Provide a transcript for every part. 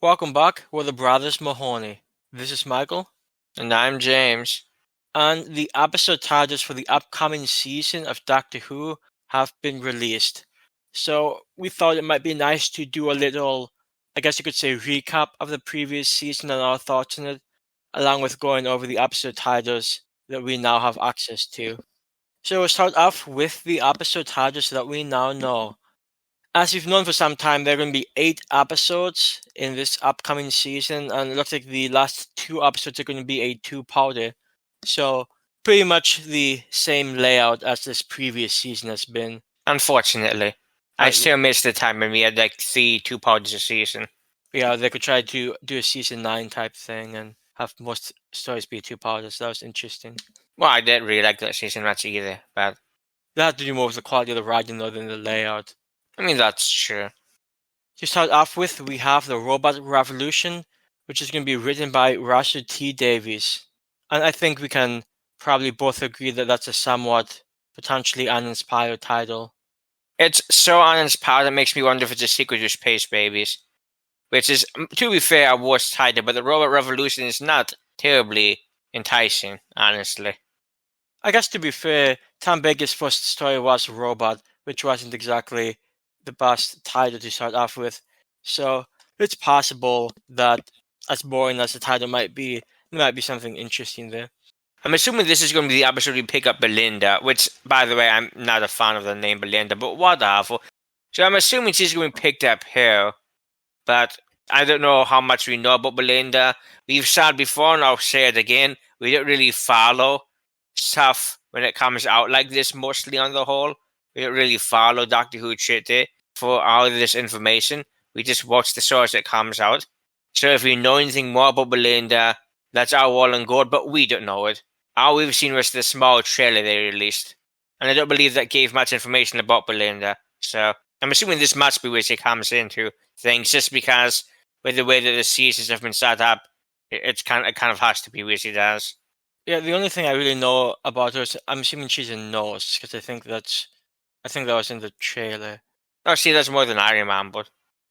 Welcome back. We're the Brothers Mahoney. This is Michael, And I'm James. and the episode titles for the upcoming season of Doctor Who have been released. So we thought it might be nice to do a little, I guess you could say, recap of the previous season and our thoughts on it, along with going over the episode titles that we now have access to. So we'll start off with the episode titles that we now know. As we've known for some time, there are going to be 8 episodes in this upcoming season, and it looks like the last 2 episodes are going to be a two-parter. So, pretty much the same layout as this previous season has been. Unfortunately, I Uh, still miss the time when we had like two parts a season. yeah, they could try to do a season 9 type thing and have most stories be two-parters. That was interesting. Well, I didn't really like that season much either, but That had to do more with the quality of the writing though than the layout. I mean, that's true. To start off with, we have the Robot Revolution, which is going to be written by Russell T. Davies. And I think we can probably both agree that that's a somewhat potentially uninspired title. It's so uninspired it makes me wonder if it's a sequel to Space Babies, which is, to be fair, a worse title, but the Robot Revolution is not terribly enticing, honestly. I guess to be fair, Tom Baker's first story was Robot, which wasn't exactly the best title to start off with. So it's possible that, as boring as the title might be, there might be something interesting there. I'm assuming this is going to be the episode we pick up Belinda, which, by the way, I'm not a fan of the name Belinda, but whatever. So I'm assuming she's going to be picked up here, but I don't know how much we know about Belinda. We've said before, and I'll say it again, we don't really follow stuff when it comes out like this, mostly on the whole. We don't really follow Doctor Who shit for all of this information. We just watch the source that comes out. So if we know anything more about Belinda, that's our wall and good, but we don't know it. All we've seen was the small trailer they released. And I don't believe that gave much information about Belinda. So I'm assuming this must be where she comes into things, just because with the way that the seasons have been set up, it kind of has to be where she does. Yeah, the only thing I really know about her is I'm assuming she's a nurse because I think that was in the trailer. No, see, that's more than I remembered.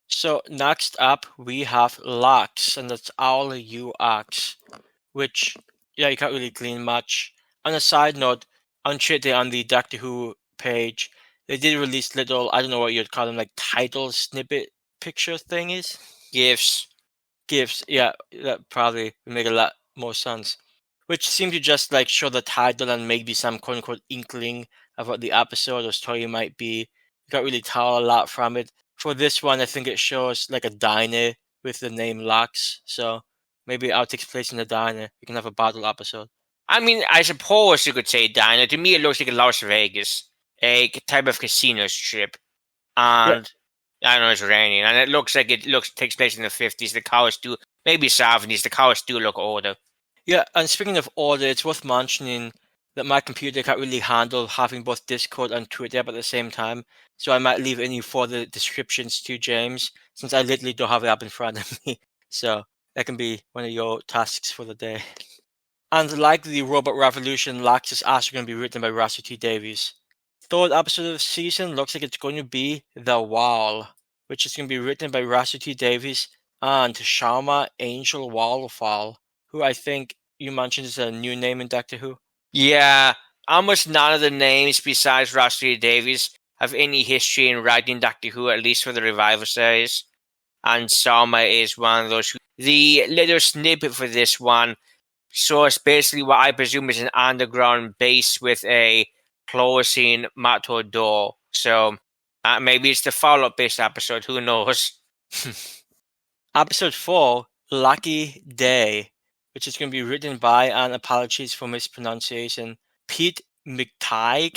So next up we have Lux, and that's Lux, which yeah you can't really glean much. On a side note, on Twitter on the Doctor Who page, they did release little I don't know what you'd call them like title snippet picture thingies. Gifts. GIFs, yeah, that probably would make a lot more sense. Which seem to just like show the title and maybe some quote unquote inkling of what the episode or story might be. You can't really tell a lot from it. For this one, I think it shows like a diner with the name Lux, so maybe it takes place in the diner. You can have a battle episode. I mean, I suppose you could say diner. To me, it looks like a Las Vegas, a type of casino strip. Yeah, And I know it's raining, and it looks like takes place in the 50s. The cars do, maybe 70s. The cars do look older. yeah, and speaking of order, it's worth mentioning that my computer can't really handle having both Discord and Twitter up at the same time, so I might leave any further descriptions to James, since I literally don't have it up in front of me. So that can be one of your tasks for the day. And like the Robot Revolution, Lux is also going to be written by Russell T Davies. Third episode of the season looks like it's going to be The Wall, which is going to be written by Russell T Davies and Sharma Angel Wallfall, who I think you mentioned is a new name in Doctor Who. Yeah, almost none of the names besides Rusty Davies have any history in writing Doctor Who, at least for the Revival series. And Sama is one of those. The little snippet for this one shows basically what I presume is an underground base with a closing metal door. So maybe it's the follow-up based episode. Who knows? Episode 4, Lucky Day, which is going to be written by, and apologies for mispronunciation, Pete McTeague.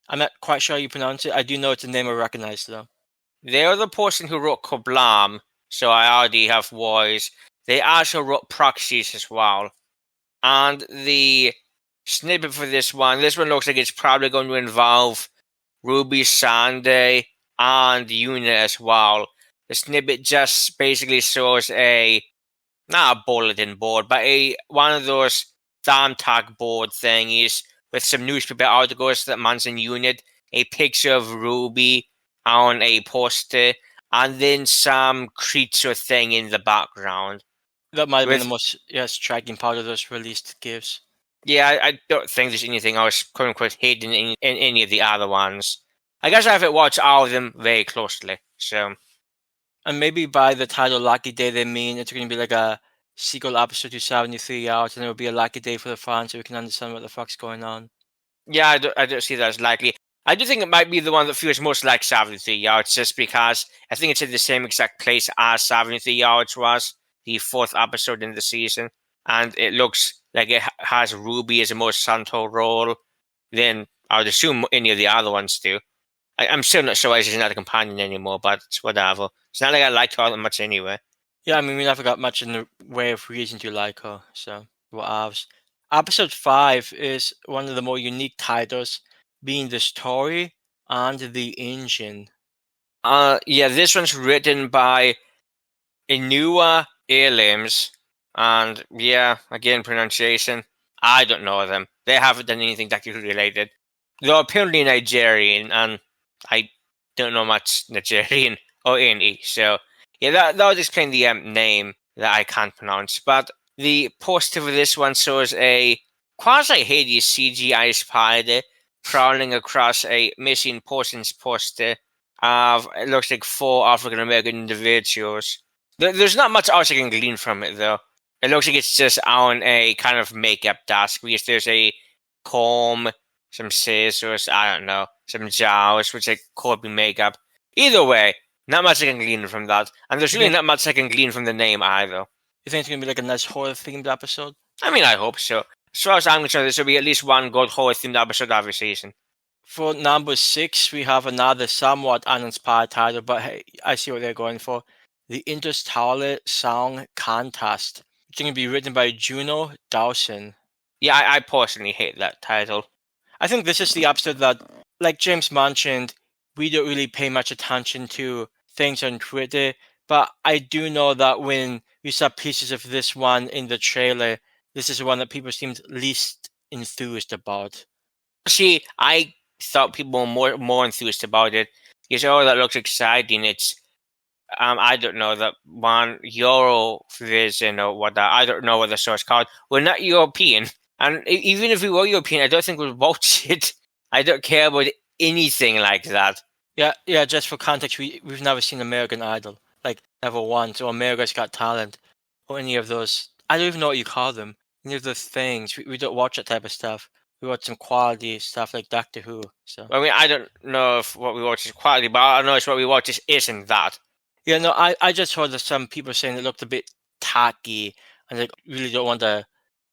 I'm not quite sure how you pronounce it. I do know it's a name I recognize though. They're the person who wrote Kablam, so I already have voice. They also wrote Proxies as well. And the snippet for this one looks like it's probably going to involve Ruby Sunday and Unit as well. The snippet just basically shows not a bulletin board, but one of those thumbtack board thingies with some newspaper articles that mention Unit, a picture of Ruby on a poster, and then some creature thing in the background. That might have been the With most striking part of those released gifts. yeah, I don't think there's anything else quote unquote hidden in any of the other ones. I guess I haven't watched all of them very closely, so And maybe by the title Lucky Day, they mean it's going to be like a sequel episode to 73 Hours, and it will be a lucky day for the fans so we can understand what the fuck's going on. yeah, I don't see that as likely. I do think it might be the one that feels most like 73 Yards, just because I think it's in the same exact place as 73 Yards was, the fourth episode in the season, and it looks like it has Ruby as a more central role than I would assume any of the other ones do. I'm still not sure why she's not a companion anymore, but it's whatever. It's not like I like her that much anyway. Yeah, I mean, we never got much in the way of reason to like her, so what else? Episode 5 is one of the more unique titles, being the story and the engine. Yeah, this one's written by Inua Elims, and yeah, again, pronunciation. I don't know them. They haven't done anything technically related. They're apparently Nigerian, and I don't know much Nigerian or any. So yeah, that would explain the name that I can't pronounce. But the poster for this one shows a quasi Hades CGI spider crawling across a missing person's poster of it looks like 4 African American individuals. There's not much else I can glean from it, though. It looks like it's just on a kind of makeup desk because there's a comb, some scissors, I don't know, some jowls, which could be makeup. Either way, not much I can glean from that. And there's really not much I can glean from the name either. You think it's going to be like a nice horror-themed episode? I mean, I hope so. As far as I'm concerned, there should be at least one good horror-themed episode every season. For number 6, we have another somewhat uninspired title, but hey, I see what they're going for. The Interstellar Song Contest. It's going to be written by Juno Dawson. Yeah, I personally hate that title. I think this is the episode that, like James mentioned, we don't really pay much attention to things on Twitter, but I do know that when we saw pieces of this one in the trailer, this is one that people seemed least enthused about. See, I thought people were more enthused about it. You say, "Oh, that looks exciting." It's I don't know, that one Eurovision or what that, I don't know what the show's called. We're not European, and even if we were European, I don't think we'd watch it. I don't care about anything like that. Yeah. Just for context, we've never seen American Idol, like never once, or America's Got Talent, or any of those. I don't even know what you call them. Any of those things. We don't watch that type of stuff. We watch some quality stuff like Doctor Who. So I mean, I don't know if what we watch is quality, but I know it's what we watch isn't that. yeah, no, I just heard that some people saying it looked a bit tacky and they really don't want a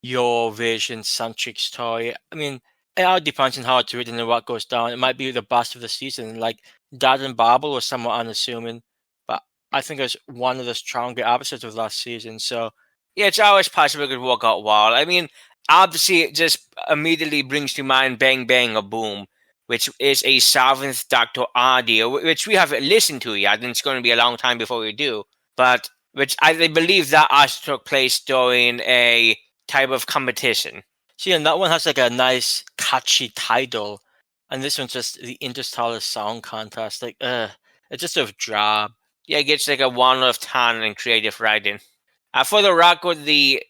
Eurovision centric story. I mean, it all depends on how it's written and what goes down. It might be the best of the season. Like Dad and Babel was somewhat unassuming, but I think it was one of the stronger episodes of last season. So Yeah, it's always possible it could work out well. I mean, obviously, it just immediately brings to mind Bang Bang a Boom, which is a seventh Doctor audio, which we haven't listened to yet, and it's going to be a long time before we do. But which I believe that also took place during a type of competition. see, and that one has like a nice catchy title, and this one's just the Interstellar Song Contest. Like, it's just sort of drab. Yeah, it gets like a 1 out of 10 in creative writing. For the record, the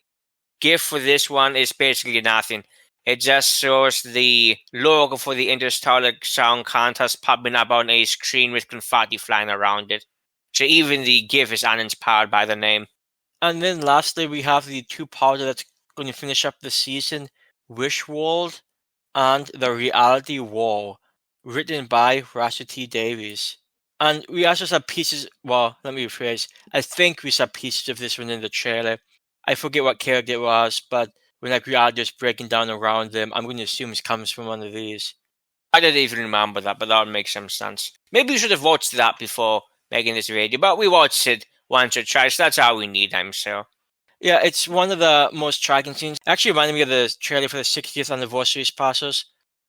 gift for this one is basically nothing. It just shows the logo for the Interstellar Song Contest popping up on a screen with confetti flying around it. So even the GIF is uninspired by the name. And then lastly, we have the two-parter that's going to finish up the season, Wish World and The Reality War, written by Russell T. Davies. And we also saw pieces, well, let me rephrase. I think we saw pieces of this one in the trailer. I forget what character it was, but when like reality is breaking down around them, I'm going to assume it comes from one of these. I don't even remember that, but that would make some sense. Maybe we should have watched that before making this video, but we watched it once or twice. That's all we need, I'm sure. Yeah, it's one of the most striking scenes. It actually reminded me of the trailer for the 60th anniversary specials,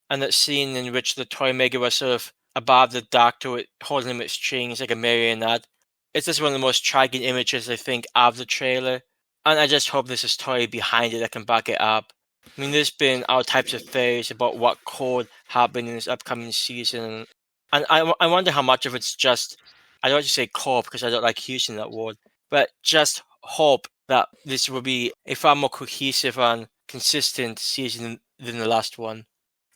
and that scene in which the toy maker was sort of above the doctor, holding him with strings like a marionette. It's just one of the most striking images, I think, of the trailer. And I just hope there's a story behind it that can back it up. I mean, there's been all types of theories about what could happen in this upcoming season. And I wonder how much of it's just I don't want to say cope because I don't like using that word, but just hope that this will be a far more cohesive and consistent season than the last one.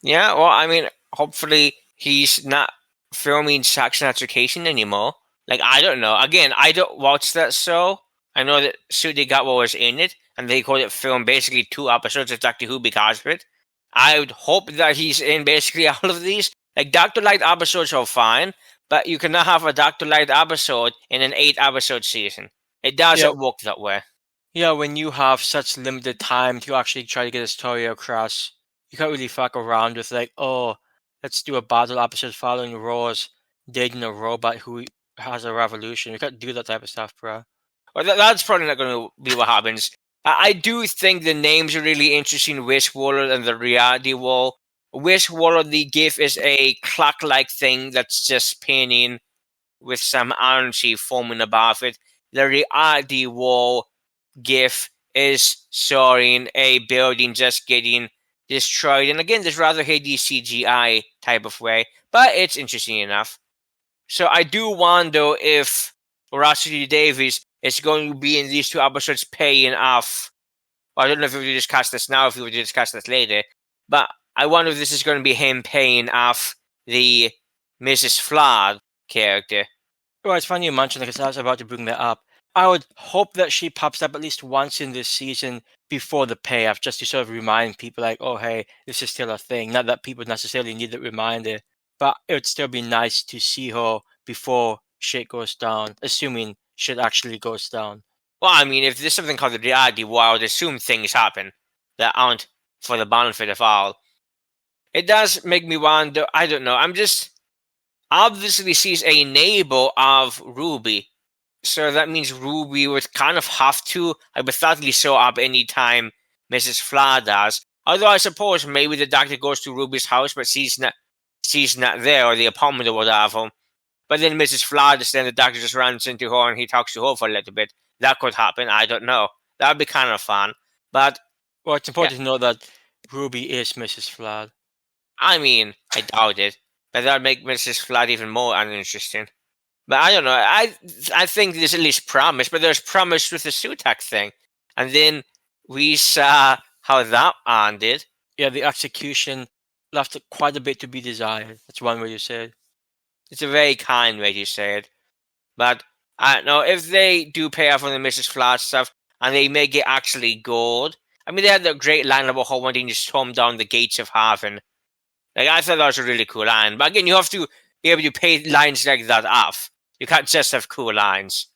Yeah, well, I mean, hopefully he's not filming Sex and Education anymore. Like, I don't know. Again, I don't watch that show. I know that Sudi Gatwa was in it, and they called it film basically 2 episodes of Doctor Who because of it. I would hope that he's in basically all of these. Like, Doctor Light episodes are fine, but you cannot have a Doctor Light episode in an 8 episode season. It Yeah, doesn't work that way. yeah. When you have such limited time to actually try to get a story across, you can't really fuck around with like, oh, let's do a battle episode following Rose dating a robot who has a revolution. You can't do that type of stuff, bro. Well, that's probably not going to be what happens. I do think the names are really interesting. Wish World and the Reality Wall. Wish World, the GIF is a clock-like thing that's just spinning with some energy forming above it. The Reality Wall GIF is showing a building just getting destroyed. And again, this rather heady CGI type of way, but it's interesting enough. So I do wonder if Rashidi Davis is going to be in these 2 episodes paying off. Well, I don't know if we would discuss this now, if we would discuss this later, but I wonder if this is going to be him paying off the Mrs. Flood character. Well, it's funny you mentioned it because I was about to bring that up. I would hope that she pops up at least once in this season before the payoff, just to sort of remind people, like, oh, hey, this is still a thing. Not that people necessarily need that reminder, but it would still be nice to see her before shit goes down, assuming shit actually goes down. Well, I mean, if there's something called the reality war, I would assume things happen that aren't for the benefit of all. It does make me wonder, I don't know, I'm just obviously she's a neighbor of Ruby. So that means Ruby would kind of have to hypothetically show up anytime Mrs. Flood does. Although I suppose maybe the doctor goes to Ruby's house, but she's not there, or the apartment or whatever. But then Mrs. Flood, then the doctor just runs into her and he talks to her for a little bit. That could happen. I don't know. That would be kind of fun. But well, it's important to know that Ruby is Mrs. Flood. I mean, I doubt it. But that would make Mrs. Flood even more uninteresting. But I don't know. I think there's at least promise, but there's promise with the Sutak thing. And then we saw how that ended. Yeah, the execution left quite a bit to be desired. That's one way you say it. It's a very kind way to say it. But I don't know, if they do pay off on the Mrs. Flood stuff and they make it actually good. I mean, they had that great line about how wanting to storm down the gates of heaven. Like, I thought that was a really cool line. But again, you have to be able to pay lines like that off. You can't just have cool lines.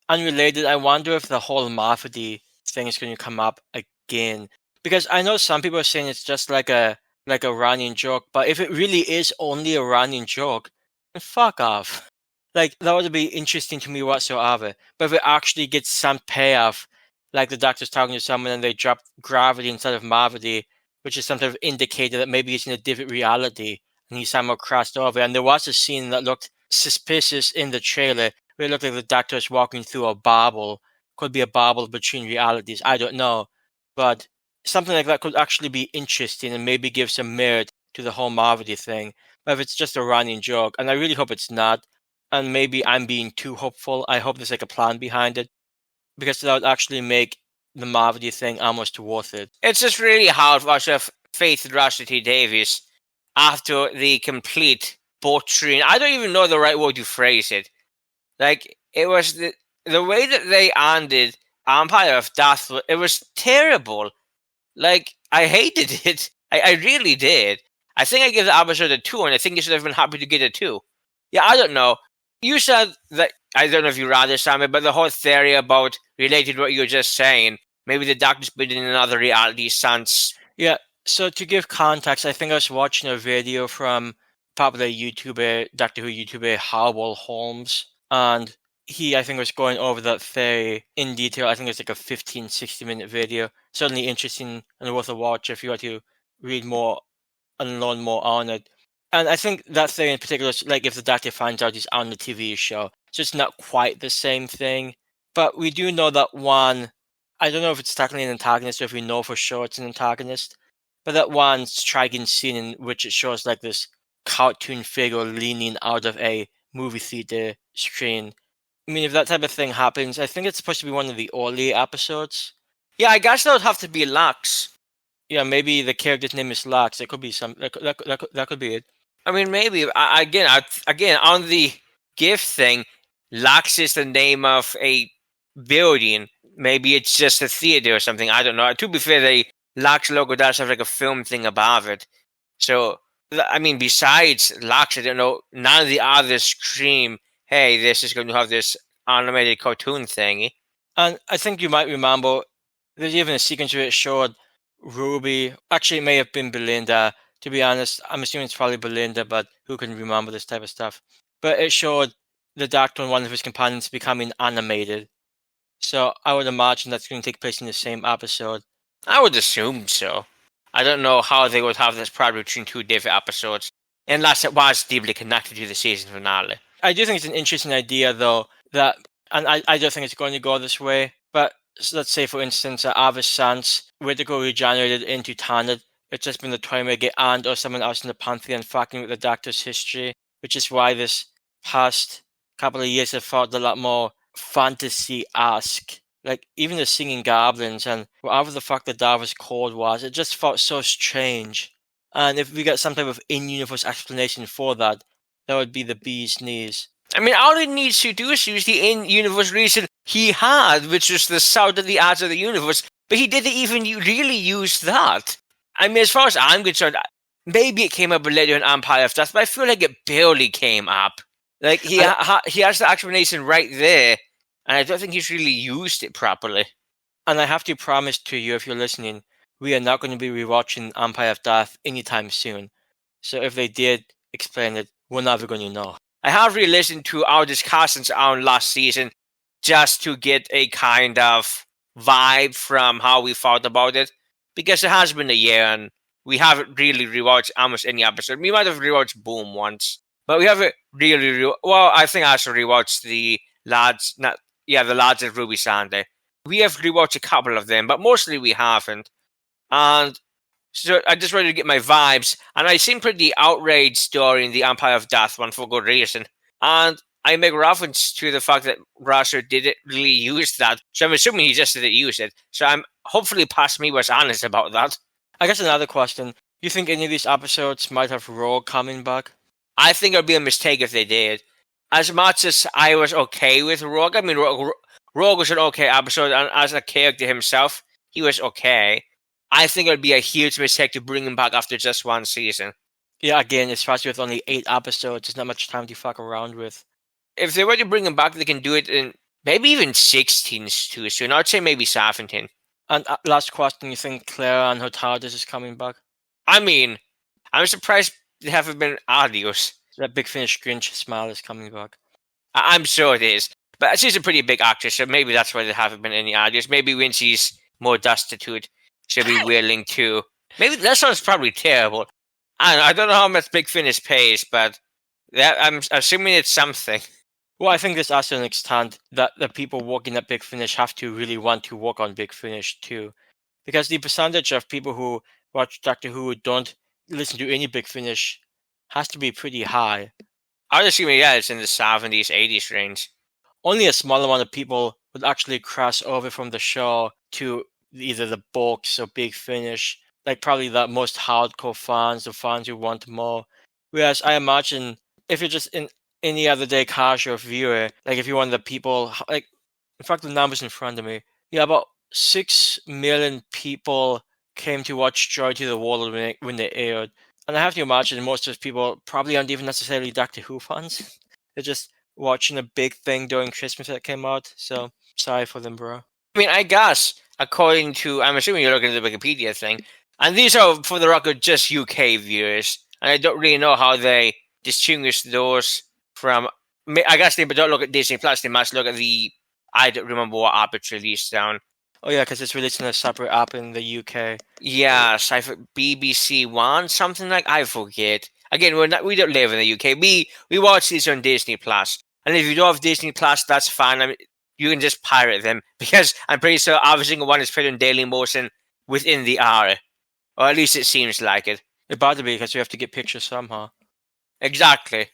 Unrelated, I wonder if the whole Mafadi thing is going to come up again. Because I know some people are saying it's just like a running joke, but if it really is only a running joke, then fuck off. Like, that would be interesting to me whatsoever. But if it actually gets some payoff, like the doctor's talking to someone and they drop gravity instead of Mavadi, which is some sort of indicator that maybe it's in a different reality, and he somehow crossed over. And there was a scene that looked suspicious in the trailer where it looked like the doctor is walking through a bubble. Could be a bubble between realities. I don't know. But something like that could actually be interesting and maybe give some merit to the whole Mavadi thing. But if it's just a running joke, and I really hope it's not, and maybe I'm being too hopeful, I hope there's like a plan behind it, because that would actually make the Mavadi thing almost worth it. It's just really hard for us to have faith in Rashidi Davis after the complete butchering. I don't even know the right word to phrase it. Like, it was the way that they ended Empire of Death, it was terrible. Like, I hated it. I really did. I think I gave the episode a 2, and I think you should have been happy to get a 2. Yeah, I don't know. You said that, I don't know if you rather, Sammy, but the whole theory about related to what you were just saying, maybe the doctor's been in another reality since. Yeah, so to give context, I think I was watching a video from popular YouTuber, Doctor Who YouTuber, Howell Holmes, and he, I think, was going over that theory in detail. I think it's like a 15, 60-minute video. Certainly interesting and worth a watch if you want to read more and learn more on it. And I think that theory in particular is like if the doctor finds out he's on the TV show. So it's not quite the same thing. But we do know that one, I don't know if it's technically an antagonist or if we know for sure it's an antagonist, but that one striking scene in which it shows like this cartoon figure leaning out of a movie theater screen. I mean, if that type of thing happens, I think it's supposed to be one of the early episodes. Yeah, I guess that would have to be Lux. Yeah, maybe the character's name is Lux. It could be some. That could be it. I mean, maybe again on the gift thing, Lux is the name of a building. Maybe it's just a theater or something. I don't know. To be fair, the Lux logo does have like a film thing above it. So I mean, besides Lux, I don't know. None of the others scream, "Hey, this is going to have this animated cartoon thingy." And I think you might remember there's even a sequence where it showed Ruby. Actually, it may have been Belinda. To be honest, I'm assuming it's probably Belinda, but who can remember this type of stuff? But it showed the Doctor and one of his companions becoming animated. So I would imagine that's going to take place in the same episode. I would assume so. I don't know how they would have this problem between two different episodes, unless it was deeply connected to the season finale. I do think it's an interesting idea, though, that, and I don't think it's going to go this way, but let's say, for instance, Avis Sans were to go regenerated into Tanit. It's just been the Toymega and or someone else in the Pantheon fucking with the Doctor's history, which is why this past couple of years have felt a lot more fantasy-esque. Like, even the singing goblins and whatever the fuck the Davos Code was, it just felt so strange. And if we get some type of in-universe explanation for that, that would be the bee's knees. I mean, all he needs to do is use the in-universe reason he had, which was the sound of the edge of the universe, but he didn't even really use that. I mean, as far as I'm concerned, maybe it came up later in Empire of Death, but I feel like it barely came up. Like, he has the explanation right there, and I don't think he's really used it properly. And I have to promise to you, if you're listening, we are not going to be rewatching Empire of Death anytime soon. So if they did explain it, we're never going to know. I have re-listened to our discussions on last season just to get a kind of vibe from how we thought about it, because it has been a year and we haven't really rewatched almost any episode. We might have rewatched Boom once, but we haven't really well, I think I also rewatched the lads at Ruby Sunday. We have rewatched a couple of them, but mostly we haven't. And so I just wanted to get my vibes, and I seem pretty outraged during the Empire of Death one for good reason. And I make reference to the fact that Grasser didn't really use that, so I'm assuming he just didn't use it. So I'm hopefully past me was honest about that. I guess another question. Do you think any of these episodes might have Rogue coming back? I think it would be a mistake if they did. As much as I was okay with Rogue, I mean, Rogue was an okay episode, and as a character himself, he was okay. I think it would be a huge mistake to bring him back after just one season. Yeah, again, especially with only 8 episodes, there's not much time to fuck around with. If they were to bring him back, they can do it in maybe even 16 too soon. I'd say maybe 17. And last question, you think Clara and her TARDIS is coming back? I mean, I'm surprised they haven't been Adios. That Big Finish Grinch smile is coming back. I'm sure it is. But she's a pretty big actress, so maybe that's why there haven't been any Adios. Maybe when she's more destitute, she'll be willing to. Maybe that sounds probably terrible. I don't know how much Big Finish pays, but I'm assuming it's something. Well, I think there's also an extent that the people working at Big Finish have to really want to work on Big Finish too. Because the percentage of people who watch Doctor Who don't listen to any Big Finish has to be pretty high. I'm assuming, yeah, it's in the 70s, 80s range. Only a small amount of people would actually cross over from the show to either the books or Big Finish. Like probably the most hardcore fans, the fans who want more. Whereas I imagine if you're just in any other day casual viewer, like if you're one of the people, like in fact the numbers in front of me, yeah, about 6 million people came to watch Joy to the World when they aired. And I have to imagine most of those people probably aren't even necessarily Doctor Who fans. They're just watching a big thing during Christmas that came out. So sorry for them, bro. I mean, I guess according to, I'm assuming you're looking at the Wikipedia thing, and these are, for the record, just UK viewers, and I don't really know how they distinguish those from. I guess they don't look at Disney Plus. They must look at the. I don't remember what app it's released down. Oh yeah, because it's released in a separate app in the UK. Yes, BBC One, something like, I forget. Again, we don't live in the UK. We watch these on Disney Plus, and if you don't have Disney Plus, that's fine. I mean, you can just pirate them, because I'm pretty sure every single one is put on Daily Motion within the hour, or at least it seems like it. It bothered me because you have to get pictures somehow. Exactly.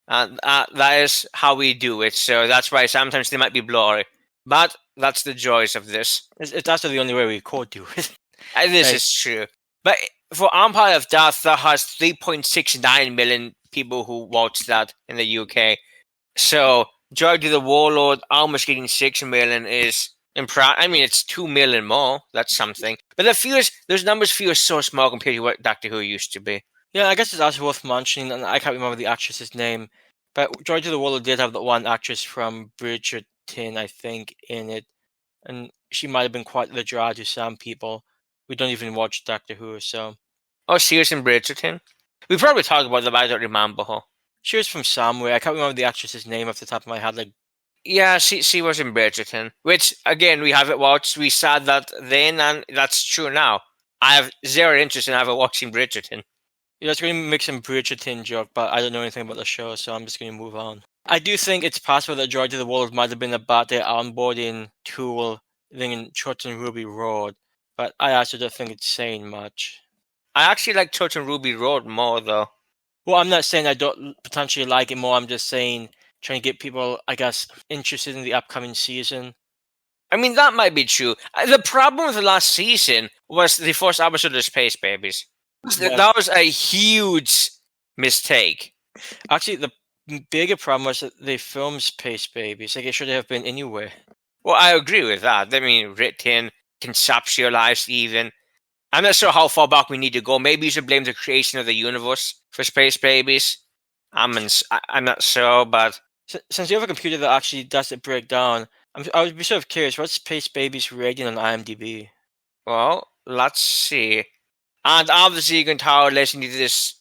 That is how we do it. So that's why sometimes they might be blurry. But that's the joys of this. It's also the only way we could do it. This Like, is true. But for Empire of Death, that has 3.69 million people who watched that in the UK. So George the Warlord almost getting 6 million is I mean, it's 2 million more. That's something. But those numbers feel so small compared to what Doctor Who used to be. yeah, I guess it's also worth mentioning, and I can't remember the actress's name, but George of the World did have the one actress from Bridgerton, I think, in it, and she might have been quite the draw to some people. We don't even watch Doctor Who, so Oh, she was in Bridgerton? We probably talked about them, but I don't remember her. she was from somewhere. I can't remember the actress's name off the top of my head. Like, Yeah, she was in Bridgerton, which again we haven't watched. We said that then, and that's true now. I have zero interest in ever watching Bridgerton. yeah, it's going to make some Bridgerton joke, but I don't know anything about the show, so I'm just going to move on. I do think it's possible that George of the World might have been about their onboarding tool than Church and Ruby Road, but I also don't think it's saying much. I actually like Church and Ruby Road more though. Well, I'm not saying I don't potentially like it more. I'm just saying trying to get people, I guess, interested in the upcoming season. I mean, that might be true. The problem with the last season was the first episode of Space Babies. Yeah. That was a huge mistake. Actually, the bigger problem was that they filmed Space Babies. Like, it should have been anywhere. Well, I agree with that. I mean, written, conceptualized even. I'm not sure how far back we need to go. Maybe you should blame the creation of the universe for Space Babies. I'm not sure, but Since you have a computer that actually does it break down, I would be sort of curious, what's Space Babies rating on IMDb? well, let's see. And obviously, you can tell listening to this,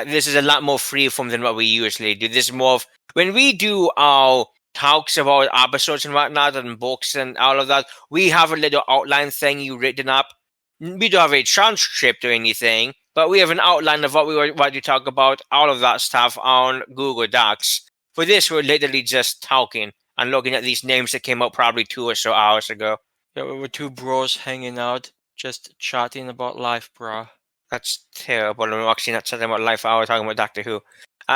this is a lot more freeform than what we usually do. This is more of when we do our talks about episodes and whatnot and books and all of that. We have a little outline thing you written up. We don't have a transcript or anything, but we have an outline of what we want to talk about. All of that stuff on Google Docs. For this, we're literally just talking and looking at these names that came out probably 2 or so hours ago. Yeah, we were two bros hanging out, just chatting about life, brah. That's terrible. I'm actually not talking about Life Hour, talking about Doctor Who.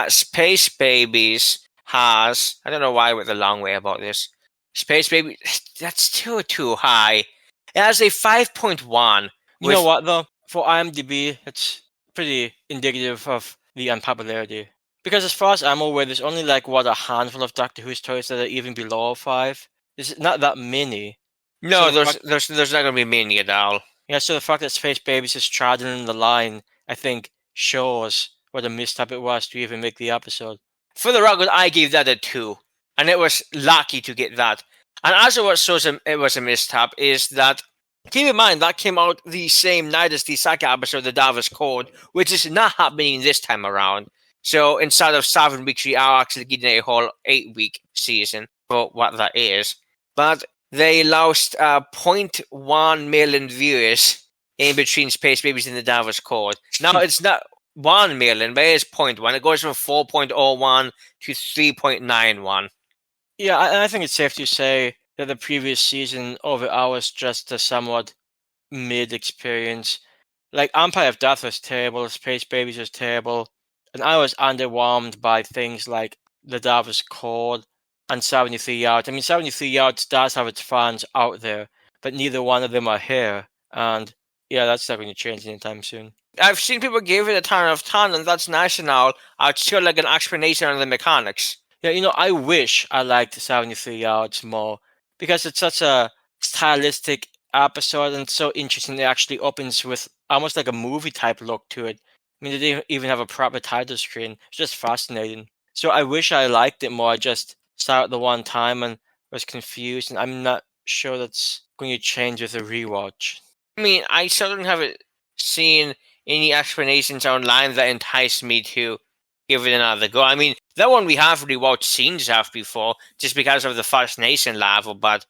Space Babies has, I don't know why I went the long way about this. Space Baby, that's still too high. It has a 5.1. You know what, though? For IMDb, it's pretty indicative of the unpopularity. Because as far as I'm aware, there's only like, what, a handful of Doctor Who stories that are even below 5. There's not that many. No, So there's not going to be many at all. Yeah, so the fact that Space Babies is straddling the line, I think, shows what a misstep it was to even make the episode. For the record, I gave that a 2. And it was lucky to get that. And also what shows it was a misstep is that, keep in mind, that came out the same night as the second episode of the Davos Code, which is not happening this time around. So instead of 7 weeks, we are actually getting a whole 8-week season for what that is. But they lost 0.1 million viewers in between Space Babies and the Davos Code. Now, it's not 1 million, but it is 0.1. It goes from 4.01 to 3.91. Yeah, I think it's safe to say that the previous season overall was just a somewhat mid experience. Like, Empire of Death was terrible, Space Babies was terrible, and I was underwhelmed by things like the Davos Code and 73 Yards. I mean, 73 Yards does have its fans out there, but neither one of them are here. And yeah, that's not going to change anytime soon. I've seen people give it a 10 out of 10, and that's nice and all. I'd still like an explanation on the mechanics. Yeah, I wish I liked 73 Yards more because it's such a stylistic episode and so interesting. It actually opens with almost like a movie type look to it. I mean, they didn't even have a proper title screen. It's just fascinating. So I wish I liked it more. I just saw it the one time and was confused, and I'm not sure that's going to change with a rewatch. I mean, I still haven't seen any explanations online that entice me to give it another go. I mean, that one we have rewatched scenes of before just because of the First Nation level, but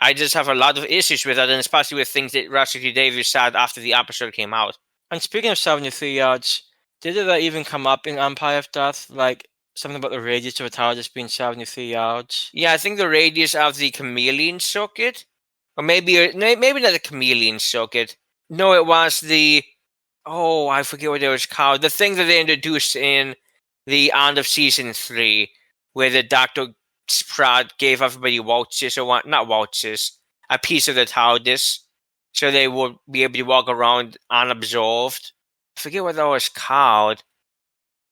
I just have a lot of issues with it, and especially with things that Russell T Davies said after the episode came out. And speaking of 73 Yards, did that even come up in Empire of Death? Like, something about the radius of a tower just being 73 yards? Yeah, I think the radius of the chameleon socket, or maybe not the chameleon socket. No, it was the, I forget what it was called. The thing that they introduced in the end of season 3, where the Doctor Pratt gave everybody watches not watches, a piece of the TARDIS, so they would be able to walk around unobserved. I forget what that was called.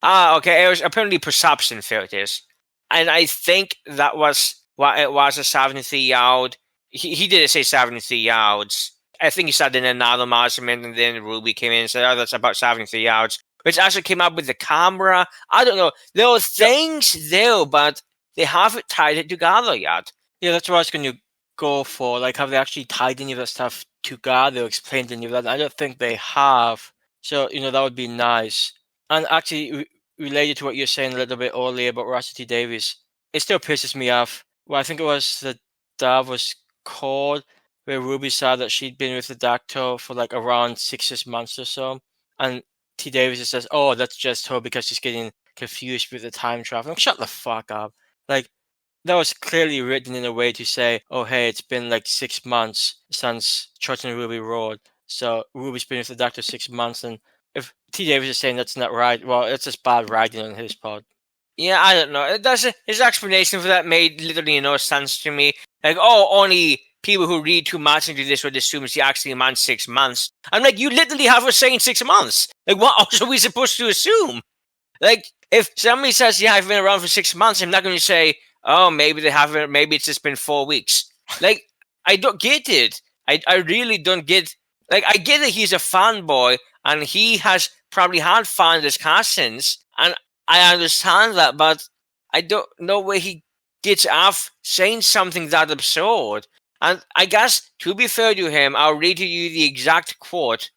Okay, it was apparently perception filters, and I think that was what it was, a 73-yard. He didn't say 73 yards. I think he said in another measurement, and then Ruby came in and said, "Oh, that's about 73 yards," which actually came up with the camera. I don't know. There are things there, but they haven't tied it together yet. Yeah, that's what I was going to go for. Like, have they actually tied any of that stuff together, explained any of that? I don't think they have. So, that would be nice. And actually, related to what you were saying a little bit earlier about Russell T Davies, it still pisses me off. Well, I think it was the Dav was called, where Ruby said that she'd been with the Doctor for like around 6 months or so. And T Davies just says, "Oh, that's just her because she's getting confused with the time travel." Like, shut the fuck up. Like, that was clearly written in a way to say, "Oh, hey, it's been like 6 months since Church and Ruby rode. So Ruby's been with the Doctor 6 months." And if T. Davis is saying that's not right, well, it's just bad writing on his part. Yeah, I don't know. His explanation for that made literally no sense to me. Like, oh, only people who read too much into this would assume she actually meant 6 months. I'm like, you literally have her saying 6 months. Like, what else are we supposed to assume? Like, if somebody says, "Yeah, I've been around for 6 months," I'm not going to say, "Oh, maybe they haven't. Maybe it's just been 4 weeks." Like, I don't get it. I really don't get. Like, I get that he's a fanboy and he has probably had fan discussions, and I understand that, but I don't know where he gets off saying something that absurd. And I guess, to be fair to him, I'll read to you the exact quote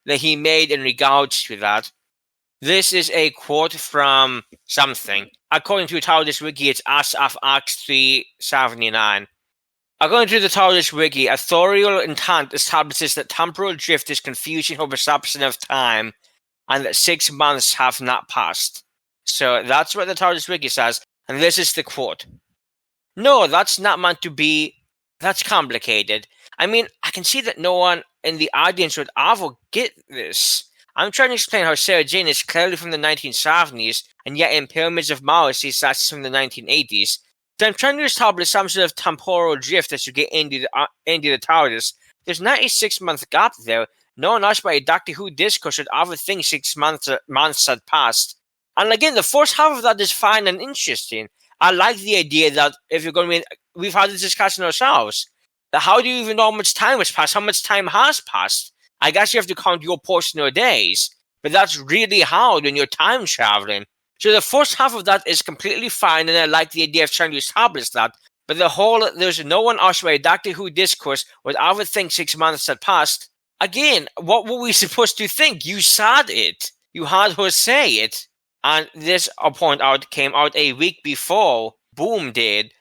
that he made in regards to that. This is a quote from something. According to TARDIS Wiki, it's SFX379. According to the TARDIS Wiki, authorial intent establishes that temporal drift is confusion or perception of time, and that 6 months have not passed. So that's what the TARDIS Wiki says, and this is the quote. "No, that's not meant to be. That's complicated. I mean, I can see that no one in the audience would ever get this. I'm trying to explain how Sarah Jane is clearly from the 1970s, and yet in Pyramids of Mars she's from the 1980s. So I'm trying to establish some sort of temporal drift as you get into the TARDIS. There's not a 6-month gap there. No one asked by a Doctor Who discourse would ever think 6 months had passed. And again, the first half of that is fine and interesting. I like the idea that if you're going to be, we've had this discussion ourselves, that how do you even know how much time has passed? How much time has passed? I guess you have to count your portion of days, but that's really hard when you're time traveling. So the first half of that is completely fine, and I like the idea of trying to establish that. But there's no one else where a Doctor Who discourse would ever think 6 months had passed. Again, what were we supposed to think? You said it. You had her say it. And this, I'll point out, came out a week before Boom did.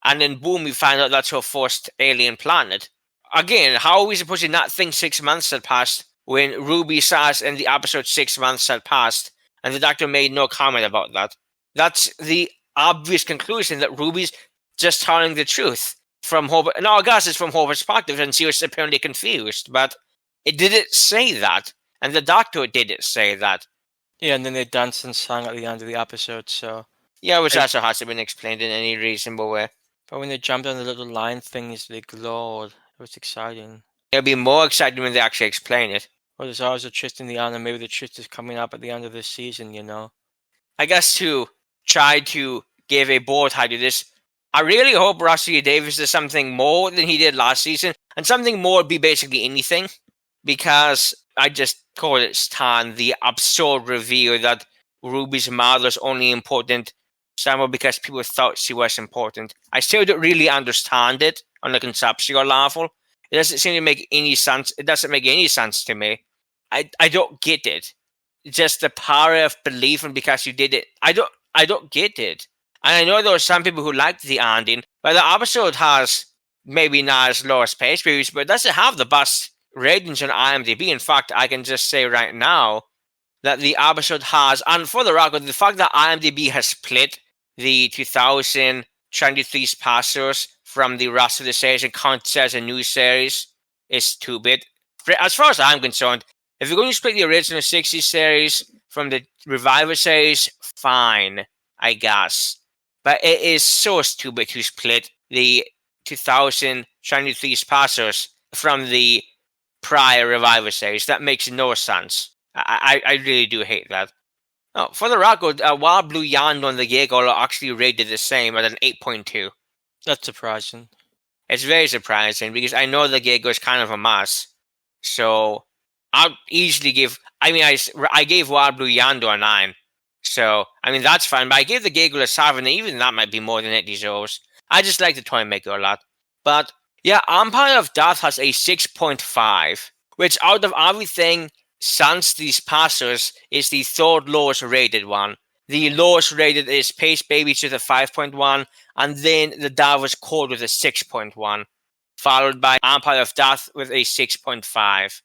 And then Boom, we find out that's her first alien planet. Again, how are we supposed to not think 6 months had passed when Ruby says in the episode 6 months had passed, and the Doctor made no comment about that? That's the obvious conclusion, that Ruby's just telling the truth from her. No, I guess it's from her perspective, and she was apparently confused, but it didn't say that, and the Doctor didn't say that. Yeah, and then they danced and sang at the end of the episode, so... Yeah, which also hasn't been explained in any reasonable way. But when they jumped on the little line things, they glowed. It was exciting. It'll be more exciting when they actually explain it. Well, there's always a twist in the end, and maybe the twist is coming up at the end of this season, I guess to try to give a bow tie to this, I really hope Russell Davies does something more than he did last season, and something more would be basically anything, because I just call it Stan, the absurd reveal that Ruby's mother's only important somehow because people thought she was important. I still don't really understand it on a conceptual level. It doesn't seem to make any sense. It doesn't make any sense to me. I don't get it. Just the power of belief, and because you did it, I don't get it. And I know there are some people who liked the ending, but the episode has maybe not as low as space reviews, but it doesn't have the best ratings on IMDb. In fact, I can just say right now that the episode has, and for the record, the fact that IMDb has split the 2023 passers from the rest of the series and counts as a new series is stupid. As far as I'm concerned, if you're going to split the original 60 series from the Reviver series, fine, I guess. But it is so stupid to split the 2023 Passers from the prior Reviver series. That makes no sense. I really do hate that. Oh, for the record, Wild Blue Yonder and the Jaeger are actually rated the same at an 8.2. That's surprising. It's very surprising because I know the Jaeger is kind of a mess. So I'll easily give. I mean, I gave Wild Blue Yonder a 9. So, I mean, that's fine. But I gave the Jaeger a 7. Even that might be more than it deserves. I just like the toy maker a lot. But yeah, Empire of Death has a 6.5, which out of everything since these passers is the third lowest rated one. The lowest rated is Space Babies with a 5.1, and then the Davos Code with a 6.1, followed by Empire of Death with a 6.5.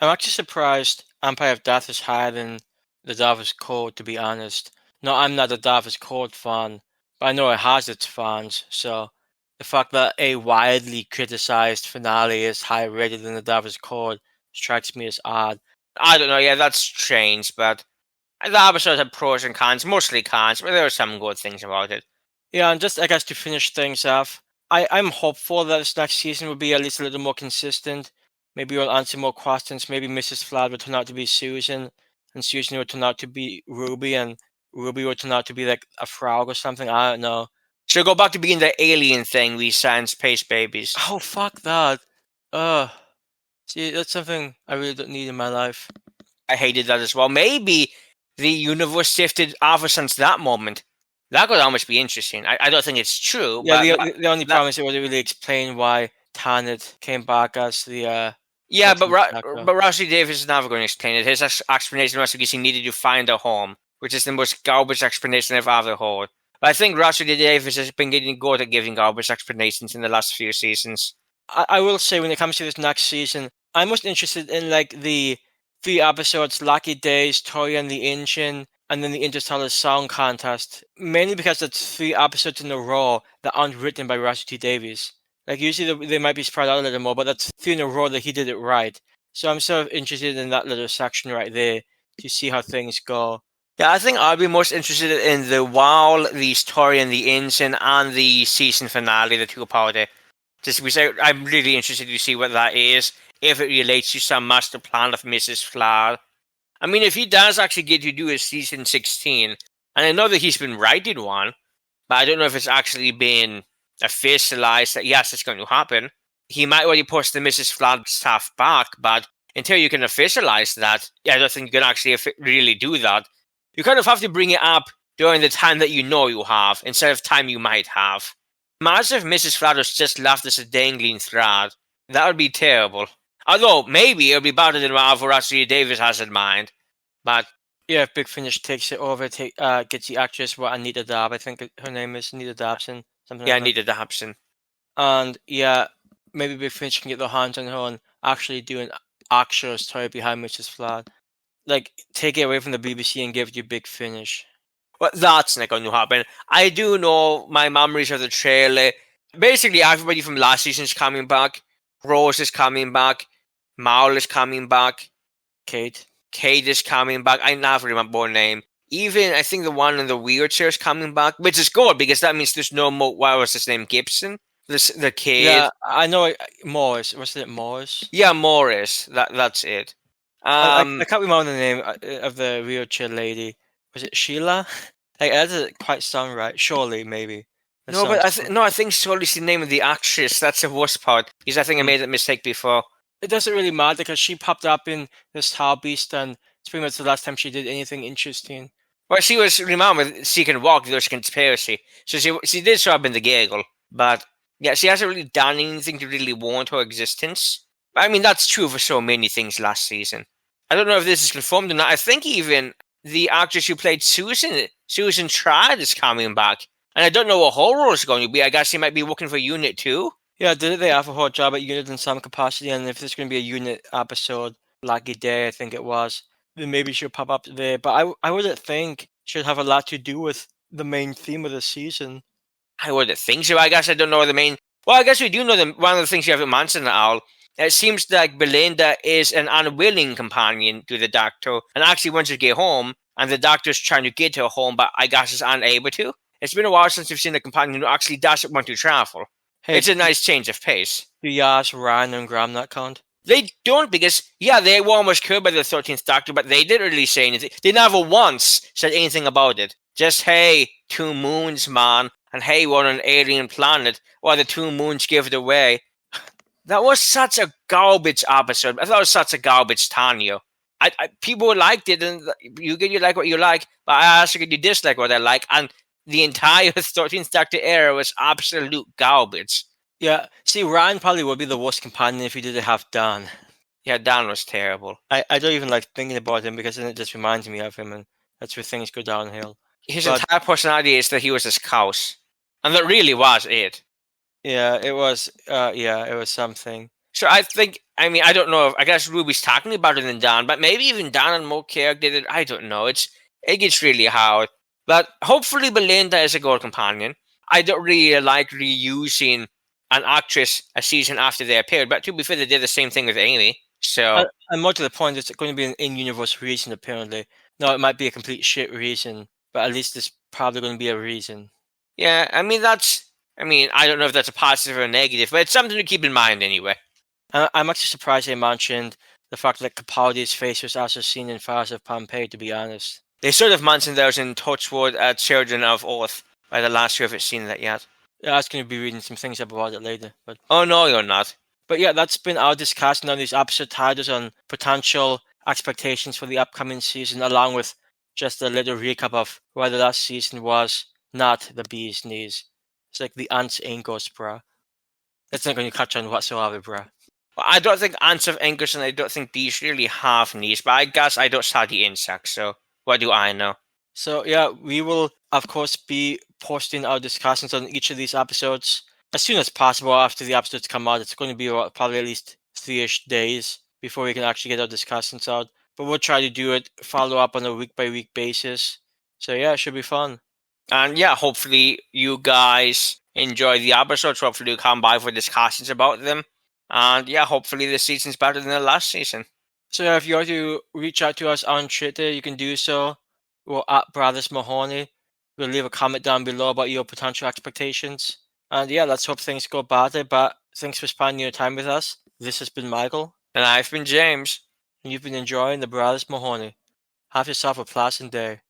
I'm actually surprised Empire of Death is higher than the Davos Code, to be honest. No, I'm not a Davos Code fan, but I know it has its fans, so the fact that a widely criticized finale is higher rated than the Davos Code strikes me as odd. I don't know, yeah, that's strange, but the episode had pros and cons, mostly cons, but there were some good things about it. Yeah, and just, I guess, to finish things off, I'm hopeful that this next season will be at least a little more consistent. Maybe we'll answer more questions. Maybe Mrs. Flood will turn out to be Susan, and Susan will turn out to be Ruby, and Ruby will turn out to be like a frog or something. I don't know. So go back to being the alien thing we saw in Space Babies. Oh, fuck that. See, that's something I really don't need in my life. I hated that as well. Maybe the universe shifted ever since that moment. That could almost be interesting. I don't think it's true. Yeah, but the only problem is it wouldn't really explain why Tanit came back as the yeah, but Doctor. Rusty Davis is never going to explain it. His explanation was because he needed to find a home, which is the most garbage explanation I've ever heard. But I think Rusty Davis has been getting good at giving garbage explanations in the last few seasons. I will say, when it comes to this next season, I'm most interested in like the 3 episodes: Lucky Days, Tori and the Ancient, and then the Interstellar Song Contest. Mainly because it's 3 episodes in a row that aren't written by Russell T Davies. Like, usually they might be spread out a little more, but that's 3 in a row that he did it right. So I'm sort of interested in that little section right there to see how things go. Yeah, I think I'll be most interested in the Wow, the Story and the Ancient, and the season finale, the 2-parter. Just because I'm really interested to see what that is, if it relates to some master plan of Mrs. Flood. I mean, if he does actually get to do a season 16, and I know that he's been writing one, but I don't know if it's actually been officialized that yes, it's going to happen. He might already push the Mrs. Flood stuff back, but until you can officialize that, I don't think you can actually really do that. You kind of have to bring it up during the time that you know you have, instead of time you might have. Imagine if Mrs. Flood was just left as a dangling thread. That would be terrible. Although, maybe it'll be better than what Russell Davis has in mind. But yeah, if Big Finish takes it over, gets the actress, Anita Dabb, I think her name is Anita Dabson. Something yeah, like Anita Dabson. And yeah, maybe Big Finish can get their hands on her and actually do an actual story behind Mrs. Flood. Like, take it away from the BBC and give it to Big Finish. Well, that's not going to happen. I do know my memories of the trailer. Basically, everybody from last season is coming back. Rose is coming back. Maul is coming back. Kate is coming back. I never remember her name. Even, I think the one in the wheelchair is coming back, which is good because that means there's no more. What was his name? Gibson? The kid. Yeah, I know. Morris. Was it Morris? Yeah, Morris. That's it. I can't remember the name of the wheelchair lady. Was it Sheila? Like, that doesn't quite sound right. Surely, maybe. No, but I think Shirley's the name of the actress. That's the worst part because I think I made that mistake before. It doesn't really matter because she popped up in this Star Beast, and it's pretty much the last time she did anything interesting. Well, she was, remember, She Can Walk, there's conspiracy. So she did show up in the gaggle, but yeah, she hasn't really done anything to really warrant her existence. I mean, that's true for so many things last season. I don't know if this is confirmed or not. I think even the actress who played Susan Trad is coming back. And I don't know what her role is going to be. I guess she might be working for Unit 2. Yeah, did they offer her a job at Unit in some capacity? And if there's going to be a Unit episode, Lucky Day, I think it was, then maybe she'll pop up there. But I wouldn't think she'd have a lot to do with the main theme of the season. I wouldn't think so. I guess I don't know the main... Well, I guess we do know one of the things you haven't mentioned at all. It seems like Belinda is an unwilling companion to the Doctor, and actually wants to get home, and the Doctor's trying to get to her home, but I guess is unable to. It's been a while since we've seen a companion who actually doesn't want to travel. Hey, It's a nice change of pace. do Yash, Ryan, and Graham not count? They don't, because, yeah, they were almost killed by the 13th Doctor, but they didn't really say anything. They never once said anything about it. Just, hey, 2 moons, man, and hey, we're on an alien planet, or the 2 moons give it away. That was such a garbage episode. I thought it was such a garbage Tanya. People liked it, and you like what you like, but I also get you dislike what I like, and the entire 13th Doctor era was absolute garbage. Yeah, see, Ryan probably would be the worst companion if he didn't have Dan. Yeah, Dan was terrible. I don't even like thinking about him because then it just reminds me of him, and that's where things go downhill. His entire personality is that he was a scouse, and that really was it. Yeah, it was. It was something. So I think, I don't know. I guess Ruby's talking about it than Dan, but maybe even Dan and Mulcair did it. I don't know. It gets really hard. But hopefully Belinda is a good companion. I don't really like reusing an actress a season after they appeared, but to be fair, they did the same thing with Amy. So, and more to the point, it's going to be an in-universe reason, apparently. No, it might be a complete shit reason, but at least there's probably going to be a reason. Yeah, I don't know if that's a positive or a negative, but it's something to keep in mind anyway. I'm actually surprised they mentioned the fact that Capaldi's face was also seen in Fires of Pompeii, to be honest. They sort of mentioned those in Touchwood at Children of Earth, but I'm not sure if I've seen that yet. Yeah, I was going to be reading some things up about it later. But oh, no, you're not. But yeah, that's been our discussion on these episode titles on potential expectations for the upcoming season, along with just a little recap of why the last season was not the bee's knees. It's like the ants ain't ghost, bruh. That's not going to catch on whatsoever, bruh. Well, I don't think ants have anchors, and I don't think bees really have knees, but I guess I don't study insects, so what do I know? So yeah, we will, of course, be posting our discussions on each of these episodes as soon as possible after the episodes come out. It's going to be probably at least 3-ish days before we can actually get our discussions out. But we'll try to do it, follow up on a week-by-week basis. So yeah, it should be fun. And yeah, hopefully you guys enjoy the episodes. Hopefully you come by for discussions about them. And yeah, hopefully this season's better than the last season. So yeah, if you want to reach out to us on Twitter, you can do so. We're at Brothers Mahoney. We'll leave a comment down below about your potential expectations. And yeah, let's hope things go better. But thanks for spending your time with us. This has been Michael. And I've been James. And you've been enjoying the Brothers Mahoney. Have yourself a pleasant day.